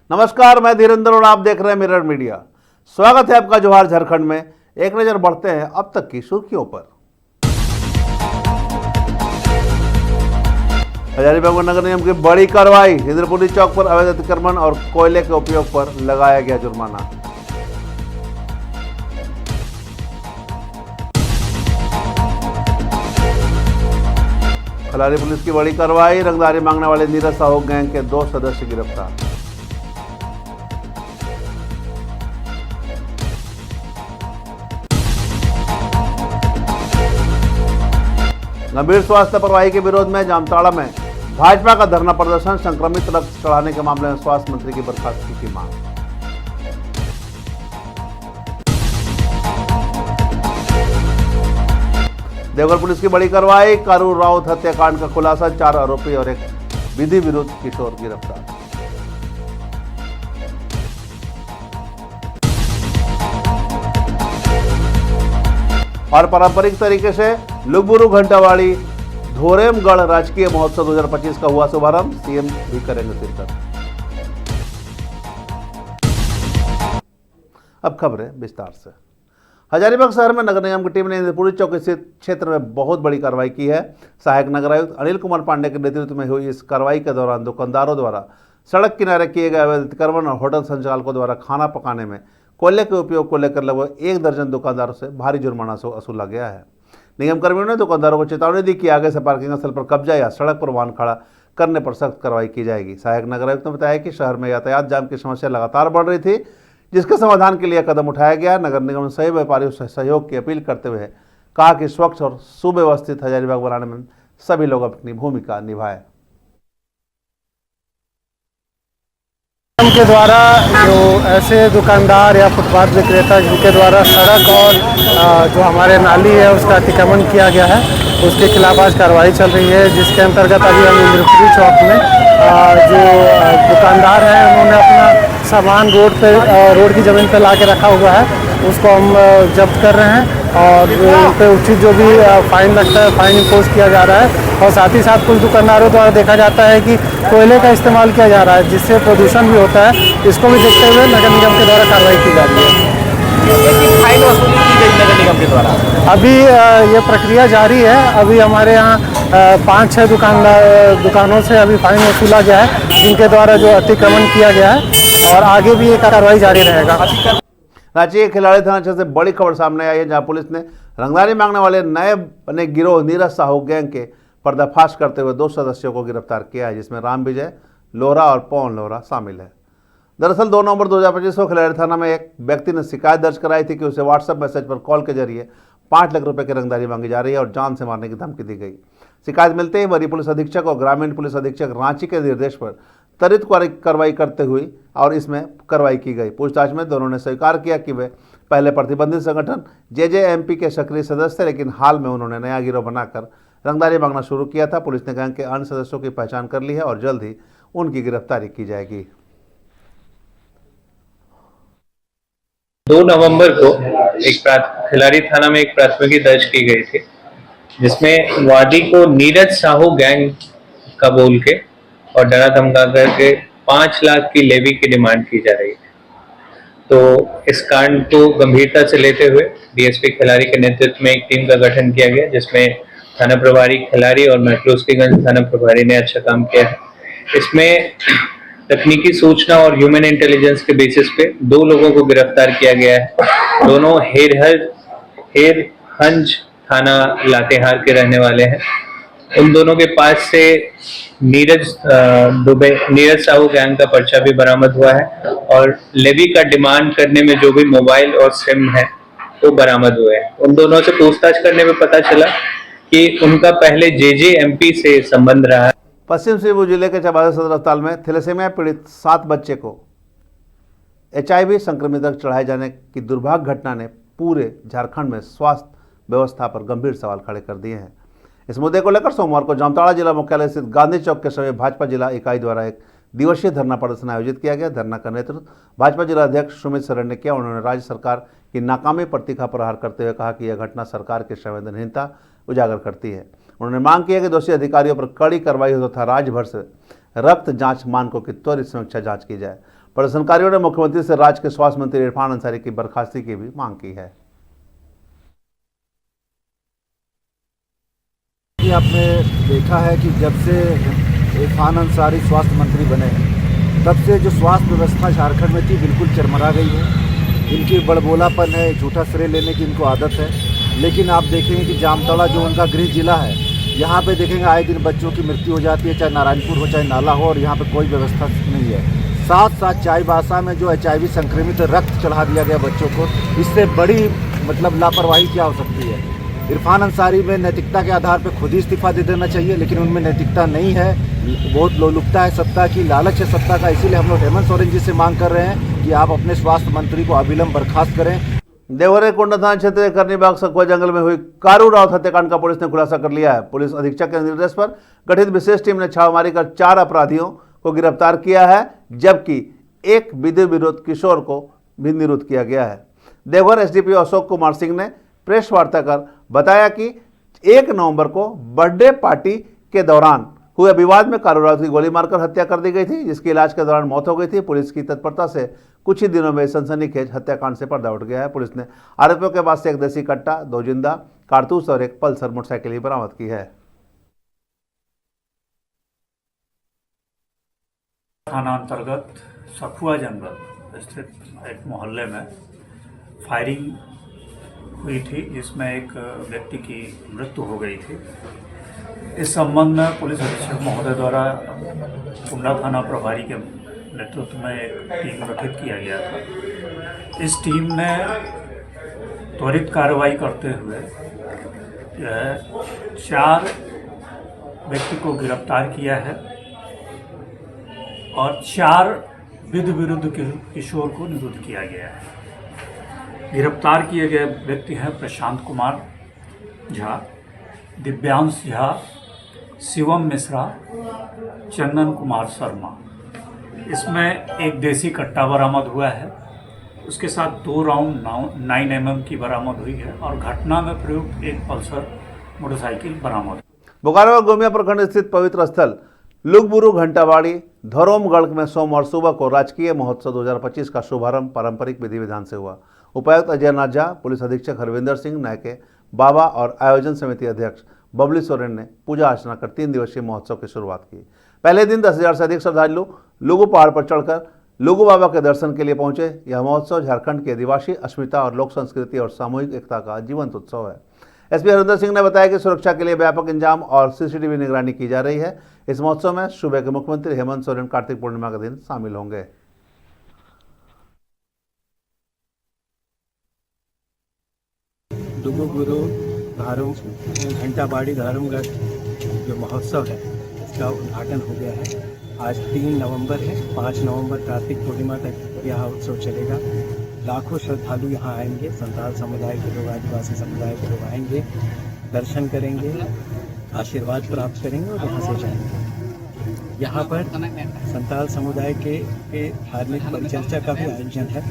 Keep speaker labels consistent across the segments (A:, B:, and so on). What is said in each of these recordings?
A: नमस्कार, मैं धीरेन्द्र और आप देख रहे हैं मिरर मीडिया। स्वागत है आपका जोहार झारखंड में। एक नजर बढ़ते हैं अब तक की सुर्खियों पर। हजारीबाग नगर निगम की बड़ी कार्रवाई। इंद्रपुरी चौक पर अवैध अतिक्रमण और कोयले के उपयोग पर लगाया गया जुर्माना। खलारी पुलिस की बड़ी कार्रवाई। रंगदारी मांगने वाले नीरज साहू गैंग के 2 सदस्य गिरफ्तार। गंभीर स्वास्थ्य लापरवाही के विरोध में जामताड़ा में भाजपा का धरना प्रदर्शन। संक्रमित रक्त चढ़ाने के मामले में स्वास्थ्य मंत्री की बर्खास्तगी की मांग। देवघर पुलिस की बड़ी कार्रवाई। कारू राउत हत्याकांड का खुलासा। 4 आरोपी और एक विधि विरुद्ध किशोर गिरफ्तार। और पारंपरिक तरीके से लुगबुरु घंटावाड़ी धोरेमगढ़ राजकीय महोत्सव 2025 का हुआ शुभारंभ। सीएम भी करेंगे शिरकत। अब खबरें विस्तार से। हजारीबाग शहर में नगर निगम की टीम ने इंद्रपुरी चौक स्थित क्षेत्र में बहुत बड़ी कार्रवाई की है। सहायक नगर आयुक्त अनिल कुमार पांडे के नेतृत्व में हुई इस कार्रवाई के दौरान दुकानदारों द्वारा सड़क किनारे किए गए अवैध अतिक्रमण और होटल संचालकों द्वारा खाना पकाने में कोयले के उपयोग को लेकर लगभग 1 दर्जन दुकानदारों से भारी जुर्माना वसूला गया है। निगम कर्मियों ने दुकानदारों को चेतावनी दी कि आगे से पार्किंग स्थल पर कब्जा या सड़क पर वाहन खड़ा करने पर सख्त कार्रवाई की जाएगी। सहायक नगर आयुक्त ने बताया कि शहर में यातायात जाम की समस्या लगातार बढ़ रही थी, जिसके समाधान के लिए कदम उठाया गया। नगर निगम ने सभी व्यापारियों से सहयोग की अपील करते हुए कहा कि स्वच्छ और सुव्यवस्थित हजारीबाग बनाने में सभी लोग अपनी भूमिका निभाएं।
B: के द्वारा जो ऐसे दुकानदार या फुटपाथ विक्रेता जिनके द्वारा सड़क और जो हमारे नाली है उसका अतिक्रमण किया गया है, उसके खिलाफ आज कार्रवाई चल रही है, जिसके अंतर्गत अभी हम इंद्रपुरी चौक में जो दुकानदार हैं उन्होंने अपना सामान रोड की ज़मीन पे ला के रखा हुआ है, उसको हम जब्त कर रहे हैं और उन पर उचित जो भी फाइन लगता है फाइन इम्पोज किया जा रहा है। और साथ ही साथ कुछ दुकानदारों द्वारा देखा जाता है कि कोयले का इस्तेमाल किया जा रहा है, जिससे प्रदूषण भी होता है। इसको भी देखते हुए नगर निगम के द्वारा कार्रवाई की जा रही है।
C: फाइन वसूली की गई नगर निगम के द्वारा?
B: अभी ये प्रक्रिया जारी है। अभी हमारे यहाँ 5-6 दुकानों से अभी फाइन वसूला गया है, जिनके द्वारा जो अतिक्रमण किया गया है, और आगे भी ये कार्रवाई जारी रहेगा।
A: रांची के खिलाड़ी थाना क्षेत्र से बड़ी खबर सामने आई है, जहां पुलिस ने रंगदारी मांगने वाले नए बने गिरोह नीरज साहू गैंग के पर्दाफाश करते हुए 2 सदस्यों को गिरफ्तार किया है, जिसमें राम विजय लोहरा और पवन लोहरा शामिल है। दरअसल 2 नवंबर 2025 को खिलाड़ी थाना में एक व्यक्ति ने शिकायत दर्ज कराई थी कि उसे व्हाट्सएप मैसेज पर कॉल के जरिए 5 लाख रुपए की रंगदारी मांगी जा रही है और जान से मारने की धमकी दी गई। शिकायत मिलते ही वरीय पुलिस अधीक्षक और ग्रामीण पुलिस अधीक्षक रांची के निर्देश पर त्वरित कार्रवाई करते हुई और इसमें कार्रवाई की गई। पूछताछ में दोनों ने स्वीकार किया कि वे पहले प्रतिबंधित संगठन जेजेएमपी के सक्रिय सदस्य थे, लेकिन हाल में उन्होंने नया गिरोह बनाकर रंगदारी मांगना शुरू किया था। पुलिस ने गैंग के अन्य सदस्यों की पहचान कर ली है और जल्द ही उनकी गिरफ्तारी की जाएगी।
D: 2 नवंबर को खिलाड़ी थाना में एक प्राथमिकी दर्ज की गई थी, जिसमें वादी को नीरज साहू गैंग का बोल के और डरा धमका करके 5 लाख की लेवी की डिमांड की जा रही थी। तो इस कांड को गंभीरता से लेते हुए डीएसपी खिलाड़ी के नेतृत्व में एक टीम का गठन किया गया, जिसमें थाना प्रभारी खिलाड़ी और मैक्लोस्कीगंज थाना प्रभारी ने अच्छा काम किया है। इसमें तकनीकी सूचना और ह्यूमन इंटेलिजेंस के बेसिस पे 2 लोगों को गिरफ्तार किया गया है। दोनों हेरहंज थाना लातेहार के रहने वाले हैं। उन दोनों के पास से नीरज साहू गैंग का पर्चा भी बरामद हुआ है और लेवी का डिमांड करने में जो भी मोबाइल और सिम है वो बरामद हुए हैं। उन दोनों से पूछताछ करने में पता चला कि उनका पहले जेजेएमपी से संबंध रहा है।
A: पश्चिम सिंहभूम जिले के चबासा सदर अस्पताल में थैलेसीमिया पीड़ित 7 बच्चे को HIV संक्रमित रक्त चढ़ाए जाने की दुर्भाग्य घटना ने पूरे झारखंड में स्वास्थ्य व्यवस्था पर गंभीर सवाल खड़े कर दिए हैं। इस मुद्दे को लेकर सोमवार को जामताड़ा जिला मुख्यालय स्थित गांधी चौक के समय भाजपा जिला इकाई द्वारा एक दिवसीय धरना प्रदर्शन आयोजित किया गया। धरना का नेतृत्व भाजपा जिला अध्यक्ष सुमित सरन ने किया। उन्होंने राज्य सरकार की नाकामी पर तीखा प्रहार करते हुए कहा कि यह घटना सरकार की संवेदनहीनता उजागर करती है। उन्होंने मांग की है कि दोषी अधिकारियों पर कड़ी कार्रवाई हो तथा राज्य भर से रक्त जांच मानकों की त्वरित समीक्षा जांच की जाए। प्रदर्शनकारियों ने मुख्यमंत्री से राज्य के स्वास्थ्य मंत्री इरफान अंसारी की बर्खास्ती की भी मांग की है।
E: आपने देखा है कि जब से इरफान अंसारी स्वास्थ्य मंत्री बने हैं तब से जो स्वास्थ्य व्यवस्था झारखंड में थी बिल्कुल चरमरा गई है। इनकी बड़बोलापन है, झूठा श्रेय लेने की इनको आदत है। लेकिन आप देखेंगे कि जामताड़ा जो उनका गृह जिला है, यहाँ पे देखेंगे आए दिन बच्चों की मृत्यु हो जाती है, चाहे नारायणपुर हो चाहे नाला हो, और यहाँ पे कोई व्यवस्था नहीं है। साथ साथ चाईबासा में जो HIV संक्रमित रक्त चढ़ा दिया गया बच्चों को, इससे बड़ी लापरवाही क्या हो सकती है। इरफान अंसारी में नैतिकता के आधार पर खुद ही इस्तीफा दे देना चाहिए, लेकिन उनमें नैतिकता नहीं है। बहुत लोलुपता है सत्ता की, लालच है सत्ता का। इसीलिए हम लोग हेमंत सोरेन जी से मांग कर रहे हैं कि आप अपने स्वास्थ्य मंत्री को अविलंब बर्खास्त करें।
A: देवरे कोंडा थाना क्षेत्र के करनीबाग सकुआ जंगल में हुई कारू राउत हत्याकांड का पुलिस ने खुलासा कर लिया है। पुलिस अधीक्षक के निर्देश पर गठित विशेष टीम ने छापामारी कर 4 अपराधियों को गिरफ्तार किया है, जबकि एक विधि विरोध किशोर को भी निरुद्ध किया गया है। देवघर एसडीपीओ अशोक कुमार सिंह ने प्रेस वार्ता कर बताया कि 1 नवंबर को बर्थडे पार्टी के दौरान हुए विवाद में कारू राउत की गोली मारकर हत्या कर दी गई थी, जिसकी इलाज के दौरान मौत हो गई थी। पुलिस की तत्परता से कुछ ही दिनों में सनसनीखेज हत्याकांड से पर्दा उठ गया है। पुलिस ने आरोपियों के पास से 1 देसी कट्टा, 2 जिंदा कारतूस और 1 पल्सर मोटरसाइकिल भी बरामद की है।
F: थाना अंतर्गत सखुआ जंगल स्थित एक मोहल्ले में फायरिंग हुई थी, जिसमें एक व्यक्ति की मृत्यु हो गई थी। इस संबंध में पुलिस अधीक्षक महोदय द्वारा कुंडा थाना प्रभारी के नेतृत्व में एक टीम गठित किया गया था। इस टीम ने त्वरित कार्रवाई करते हुए 4 व्यक्ति को गिरफ्तार किया है और 4 विधि विरुद्ध किशोर को निरुद्ध किया गया है। गिरफ्तार किए गए व्यक्ति हैं प्रशांत कुमार झा, दिव्यांश झा, शिवम मिश्रा, चंदन कुमार शर्मा। इसमें 1 देसी कट्टा बरामद हुआ है। उसके साथ 2 राउंड 9 mm की बरामद हुई है और घटना में प्रयुक्त 1 पल्सर मोटरसाइकिल बरामद।
A: बोकारो और गोमिया प्रखंड स्थित पवित्र स्थल लुगबुरु घंटाबाड़ी धरोमगढ़ में सोमवार सुबह को राजकीय महोत्सव 2025 का शुभारंभ पारंपरिक विधि विधान से हुआ। उपायुक्त अजय नाथ झा, पुलिस अधीक्षक हरविंदर सिंह नायके बाबा और आयोजन समिति अध्यक्ष बबली सोरेन ने पूजा अर्चना कर 3 दिवसीय महोत्सव की शुरुआत की। पहले दिन 10,000 से अधिक श्रद्धालु लुगु पहाड़ पर चढ़कर लुगु बाबा के दर्शन के लिए पहुंचे। यह महोत्सव झारखंड की आदिवासी अस्मिता और लोक संस्कृति और सामूहिक एकता का जीवंत उत्सव है। एसपी हरविंदर सिंह ने बताया कि सुरक्षा के लिए व्यापक इंतजाम और सीसीटीवी निगरानी की जा रही है। इस महोत्सव में सूबे के मुख्यमंत्री हेमंत सोरेन कार्तिक पूर्णिमा के दिन शामिल होंगे।
G: लुगुबुरु घंटाबाड़ी धारूमगढ़ जो महोत्सव है, इसका उद्घाटन हो गया है। आज 3 नवंबर है, 5 नवंबर कार्तिक पूर्णिमा तक यह उत्सव चलेगा। लाखों श्रद्धालु यहाँ आएंगे, संताल समुदाय के लोग, आदिवासी समुदाय के लोग आएंगे, दर्शन करेंगे, आशीर्वाद प्राप्त करेंगे और यहाँ से जाएंगे। यहाँ पर संताल समुदाय के धार्मिक परिचर्चा का भी आयोजन है।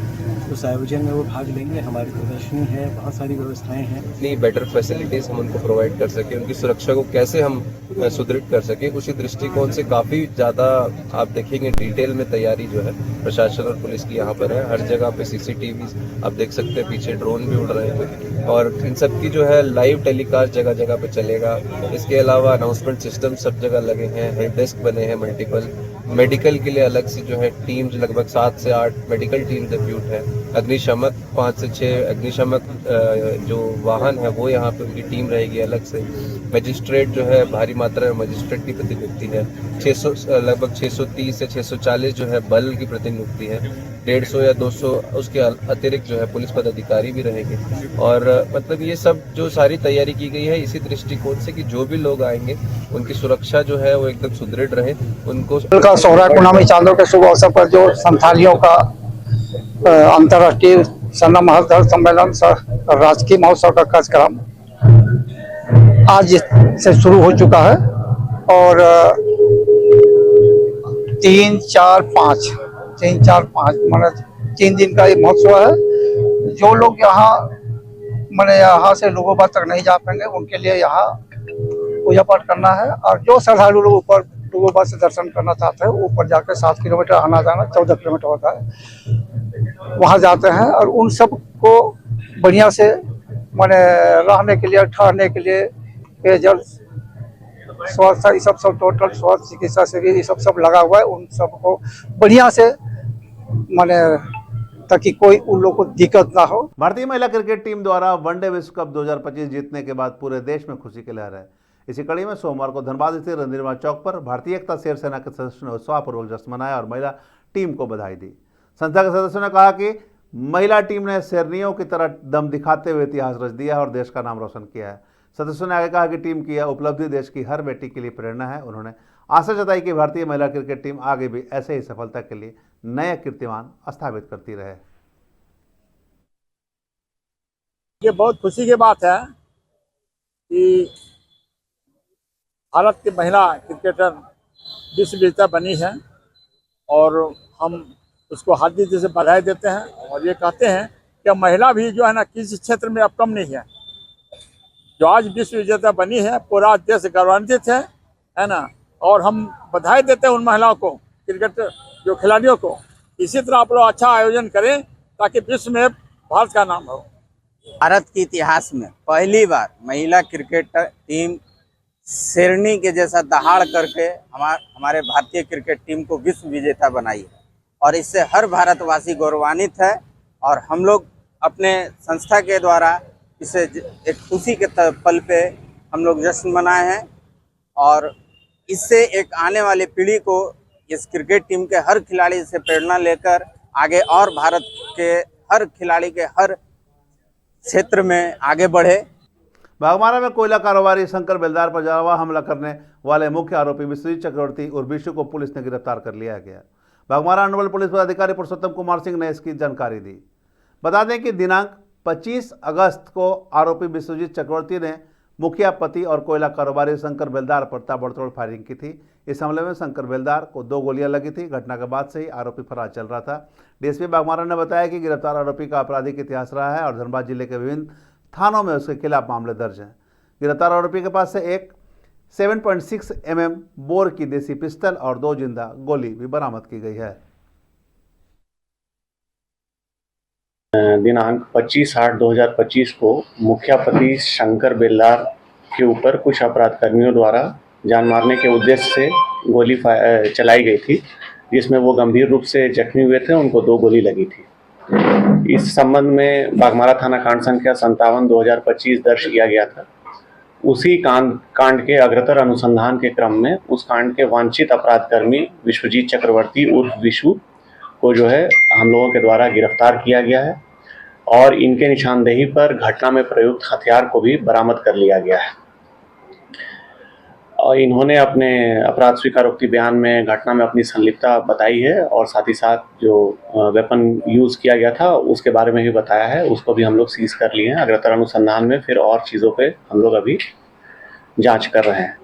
G: उस आयोजन में वो भाग लेंगे। हमारी प्रदर्शनी है, बहुत सारी व्यवस्थाएं हैं।
H: इतनी बेटर फैसिलिटीज़ हम उनको प्रोवाइड कर सकें, उनकी सुरक्षा को कैसे हम सुदृढ़ कर सकें, उसी दृष्टिकोण से काफ़ी ज़्यादा आप देखेंगे डिटेल में तैयारी जो है प्रशासन और पुलिस की यहाँ पर है। हर जगह पे सीसीटीवी आप देख सकते हैं, पीछे ड्रोन भी उड़ रहे हैं और इन सब की जो है लाइव टेलीकास्ट जगह जगह पे चलेगा। इसके अलावा अनाउंसमेंट सिस्टम सब जगह लगे हैं, हेल्प डेस्क बने हैं मल्टीपल। मेडिकल के लिए अलग से जो है टीम्स, लगभग 7 से 8 मेडिकल टीम्स एक्यूट है। अग्निशमक 5 से 6 अग्निशमक जो वाहन है वो यहाँ पे उनकी टीम रहेगी अलग से। मजिस्ट्रेट जो है भारी मात्रा में मजिस्ट्रेट की प्रतिनियुक्ति है। 600 लगभग 630 से 640 जो है बल की प्रतिनियुक्ति है। 150 या 200 उसके अतिरिक्त जो है पुलिस पदाधिकारी भी रहेंगे। और मतलब ये सब जो सारी तैयारी की गई है इसी दृष्टिकोण से कि जो भी लोग आएंगे उनकी सुरक्षा जो है वो एकदम सुदृढ़ रहे। उनको
I: सोहरा कुनामी चांदों के शुभ अवसर पर जो संथालियों का अंतर्राष्ट्रीय सन्ना महाधर सम्मेलन राजकीय महोत्सव का कार्यक्रम आज से शुरू हो चुका है और 3, 4, 5 माने 3 दिन का ये महोत्सव है। जो लोग यहाँ से लोगों तक नहीं जा पाएंगे उनके लिए यहाँ पूजा पाठ करना है और जो श्रद्धालु लोग ऊपर तो वो बस दर्शन करना चाहते हैं, ऊपर जाकर 7 किलोमीटर आना जाना 14 किलोमीटर होता है, वहाँ जाते हैं। और उन सब को बढ़िया से माने रहने के लिए, ठहरने के लिए पेयजल, स्वास्थ्य, ये सब टोटल स्वास्थ्य चिकित्सा से भी ये सब लगा हुआ है। उन सबको बढ़िया से माने ताकि कोई उन लोगों को दिक्कत ना हो।
A: भारतीय महिला क्रिकेट टीम द्वारा वनडे विश्व कप 2025 जीतने के बाद पूरे देश में खुशी की लहर है। इसी कड़ी में सोमवार को धनबाद स्थित रणधीरवा चौक पर भारतीय एकता शेर सेना के सदस्यों ने उत्साहपूर्वक जश्न मनाया और महिला टीम को बधाई दी। संस्था के सदस्यों ने कहा कि महिला टीम ने शेरनियों की तरह दम दिखाते हुए इतिहास रच दिया है और देश का नाम रोशन किया है। सदस्यों ने आगे कहा कि टीम की यह उपलब्धि देश की हर बेटी के लिए प्रेरणा है। उन्होंने आशा जताई कि भारतीय महिला क्रिकेट टीम आगे भी ऐसे ही सफलता के लिए नए कीर्तिमान स्थापित करती रहे।
C: ये बहुत खुशी की बात है कि भारत की महिला क्रिकेटर विश्व विजेता बनी है और हम उसको हार्दिक दिल से बधाई देते हैं और ये कहते हैं कि महिला भी जो है ना किसी क्षेत्र में अब कम नहीं है। जो आज विश्व विजेता बनी है पूरा देश गौरवान्वित है ना। और हम बधाई देते हैं उन महिलाओं को, क्रिकेट जो खिलाड़ियों को। इसी तरह आप लोग अच्छा आयोजन करें ताकि विश्व में भारत का नाम हो।
J: भारत के इतिहास में पहली बार महिला क्रिकेट टीम शेरनी के जैसा दहाड़ करके हमारे भारतीय क्रिकेट टीम को विश्व विजेता बनाई है और इससे हर भारतवासी गौरवान्वित है। और हम लोग अपने संस्था के द्वारा इसे एक खुशी के पल पे हम लोग जश्न मनाए हैं और इससे एक आने वाली पीढ़ी को इस क्रिकेट टीम के हर खिलाड़ी से प्रेरणा लेकर आगे और भारत के हर खिलाड़ी के हर क्षेत्र में आगे बढ़े।
A: बागमारा में कोयला कारोबारी शंकर बेलदार पर जावा हमला करने वाले मुख्य आरोपी विश्वजीत चक्रवर्ती और विशु को पुलिस ने गिरफ्तार कर लिया गया। बागमारा अनुमंडल पुलिस पदाधिकारी पुरुषोत्तम कुमार सिंह ने इसकी जानकारी दी। बता दें कि दिनांक 25 अगस्त को आरोपी विश्वजीत चक्रवर्ती ने मुखिया पति और कोयला कारोबारी शंकर बेलदार पर ताबड़तोड़ फायरिंग की थी। इस हमले में शंकर बेलदार को 2 गोलियां लगी थी। घटना के बाद से ही आरोपी फरार चल रहा था। डीएसपी बागमारा ने बताया कि गिरफ्तार आरोपी का आपराधिक इतिहास रहा है और धनबाद जिले के विभिन्न थानों में उसके खिलाफ मामले दर्ज हैं। गिरफ्तार आरोपी के पास से एक 7.6 mm बोर की देसी पिस्टल और 2 जिंदा गोली भी बरामद की गई है।
K: दिनांक 25/8/2025 को मुखियापति शंकर बेलदार के ऊपर कुछ अपराधकर्मियों द्वारा जान मारने के उद्देश्य से गोली चलाई गई थी, जिसमें वो गंभीर रूप से जख्मी हुए थे। उनको 2 गोली लगी थी। इस संबंध में बागमारा थाना कांड संख्या 57/2025 दर्ज किया गया था। उसी कांड के अग्रतर अनुसंधान के क्रम में उस कांड के वांछित अपराधकर्मी विश्वजीत चक्रवर्ती उर्फ विशु को जो है हम लोगों के द्वारा गिरफ्तार किया गया है और इनके निशानदेही पर घटना में प्रयुक्त हथियार को भी बरामद कर लिया गया है। और इन्होंने अपने अपराध स्वीकारोक्ति बयान में घटना में अपनी संलिप्तता बताई है और साथ ही साथ जो वेपन यूज़ किया गया था उसके बारे में भी बताया है। उसको भी हम लोग सीज कर लिए हैं। अग्रतर अनुसंधान में फिर और चीज़ों पे हम लोग अभी जांच कर रहे हैं।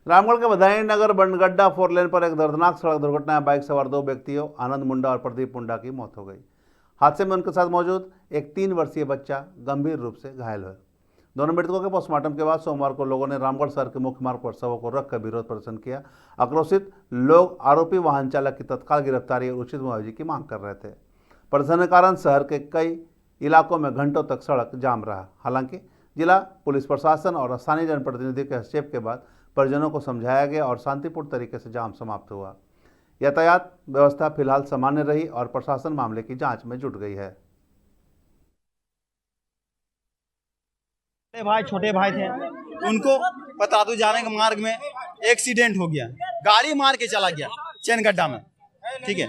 A: रामगढ़ के बधाई नगर बनगड्डा 4 लेन पर एक दर्दनाक सड़क दुर्घटना में बाइक सवार 2 व्यक्तियों आनंद मुंडा और प्रदीप मुंडा की मौत हो गई। हादसे में उनके साथ मौजूद एक 3 वर्षीय बच्चा गंभीर रूप से घायल हुआ। दोनों मृतकों के पोस्टमार्टम के बाद सोमवार को लोगों ने रामगढ़ शहर के मुख्य मार्ग पर शवों को रखकर विरोध प्रदर्शन किया। आक्रोशित लोग आरोपी वाहन चालक की तत्काल गिरफ्तारी और उचित मुआवजे की मांग कर रहे थे। प्रदर्शन के कारण शहर के कई इलाकों में घंटों तक सड़क जाम रहा। हालांकि जिला पुलिस प्रशासन और स्थानीय जनप्रतिनिधि के हस्तक्षेप के बाद परिजनों को समझाया गया और शांतिपूर्ण तरीके से जाम समाप्त हुआ। यातायात व्यवस्था फिलहाल सामान्य रही और प्रशासन मामले की जांच में जुट गई है।
L: छोटे भाई थे, उनको पतरातू जाने के मार्ग में एक्सीडेंट हो गया, गाड़ी मार के चला गया चैन गड्ढा में। ठीक है,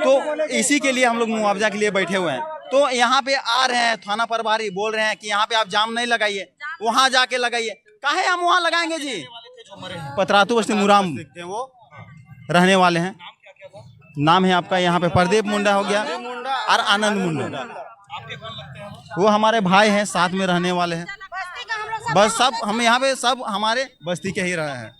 L: तो इसी के लिए हम लोग मुआवजा के लिए बैठे हुए हैं। तो यहाँ पे आ रहे हैं, थाना प्रभारी बोल रहे हैं कि यहाँ पे आप जाम नहीं लगाइए, वहाँ जाके लगाइए। काहे हम वहाँ लगाएंगे जी? पतरातू बस्ती मुराम वो रहने वाले हैं। नाम है आपका यहाँ पे प्रदीप मुंडा हो गया और आनंद मुंडा, वो हमारे भाई हैं, साथ में रहने वाले हैं। बस सब हम यहाँ पे सब हमारे बस्ती के ही रहे हैं।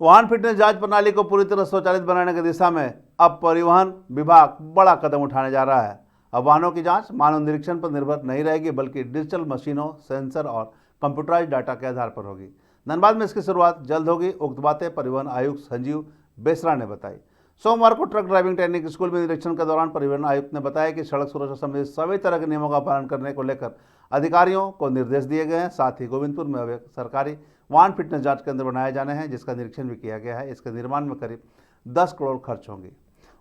A: वाहन फिटनेस जांच प्रणाली को पूरी तरह स्वचालित बनाने की दिशा में अब परिवहन विभाग बड़ा कदम उठाने जा रहा है। अब वाहनों की जांच मानव निरीक्षण पर निर्भर नहीं रहेगी, बल्कि डिजिटल मशीनों, सेंसर और कंप्यूटराइज्ड डाटा के आधार पर होगी। धनबाद में इसकी शुरुआत जल्द होगी। उक्त बातें परिवहन आयुक्त संजीव बेसरा ने बताई। सोमवार को ट्रक ड्राइविंग ट्रेनिंग स्कूल में निरीक्षण के दौरान परिवहन आयुक्त ने बताया कि सड़क सुरक्षा संबंधी सभी तरह के नियमों का पालन करने को लेकर अधिकारियों को निर्देश दिए गए हैं। साथ ही गोविंदपुर में अब एक सरकारी वाहन फिटनेस जांच केंद्र बनाए जाने हैं, जिसका निरीक्षण भी किया गया है। इसके निर्माण में करीब 10 करोड़ खर्च होंगे।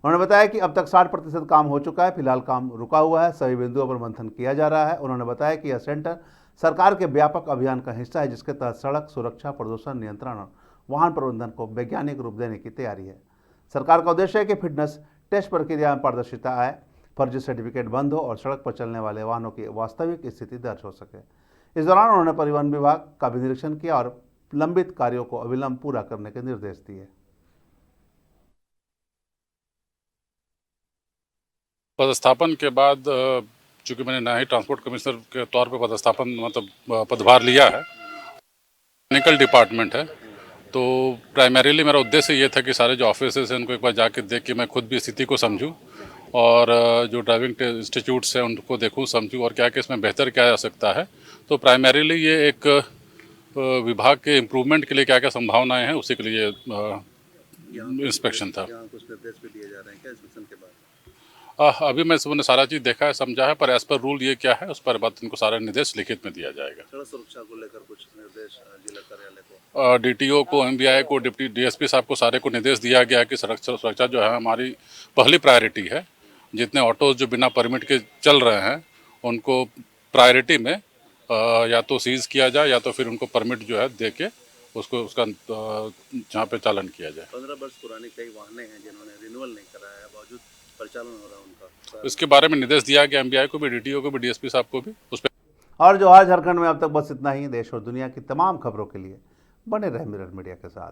A: उन्होंने बताया कि अब तक 60% काम हो चुका है, फिलहाल काम रुका हुआ है, सभी बिंदुओं पर मंथन किया जा रहा है। उन्होंने बताया कि यह सेंटर सरकार के व्यापक अभियान का हिस्सा है, जिसके तहत सड़क सुरक्षा, प्रदूषण नियंत्रण और वाहन प्रबंधन को वैज्ञानिक रूप देने की तैयारी है। सरकार का उद्देश्य है कि फिटनेस टेस्ट प्रक्रिया में पारदर्शिता आए, फर्जी सर्टिफिकेट बंद हो और सड़क पर चलने वाले वाहनों की वास्तविक स्थिति दर्ज हो सके। इस दौरान उन्होंने परिवहन विभाग का भी निरीक्षण किया और लंबित कार्यों को अविलंब पूरा करने के निर्देश दिए।
M: पदस्थापन के बाद चूंकि मैंने नया ही ट्रांसपोर्ट कमिश्नर के तौर पे पदस्थापन मतलब पदभार लिया है, टेक्निकल डिपार्टमेंट है, तो प्राइमरीली मेरा उद्देश्य ये था कि सारे जो ऑफिसेस हैं उनको एक बार जाके देख के मैं खुद भी स्थिति को समझूं और जो ड्राइविंग इंस्टीट्यूट्स हैं उनको देखूं, समझूं और क्या इसमें बेहतर किया जा सकता है। तो प्राइमरीली ये एक विभाग के इम्प्रूवमेंट के लिए क्या क्या संभावनाएं हैं उसी के लिए इंस्पेक्शन था। अभी मैं सुबह सारा चीज़ देखा है, समझा है, पर एज पर रूल ये क्या है उस पर बात इनको सारा निर्देश लिखित में दिया जाएगा।
A: सड़क सुरक्षा को लेकर कुछ निर्देश जिला कार्यालय को,
M: डीटीओ को, एमबीआई को, डिप्टी डीएसपी साहब को सारे को निर्देश दिया गया है कि सड़क सुरक्षा जो है हमारी पहली प्रायोरिटी है। जितने ऑटोज जो बिना परमिट के चल रहे हैं उनको प्रायोरिटी में या तो सीज किया जाए या तो फिर उनको परमिट जो है दे के उसको उसका जहाँ पे चालन किया जाए।
A: 15 वर्ष पुराने कई वाहन हैं जिन्होंने रिन्यूअल नहीं कराया है, बावजूद परिचालन हो रहा है उनका।
M: इसके बारे में निर्देश दिया गया एमबीआई को भी, डीटीओ को भी, डीएसपी साहब को भी उस पर।
A: और जोहार झारखंड में अब तक बस इतना ही। देश और दुनिया की तमाम खबरों के लिए बने रहे मिरर मीडिया के साथ।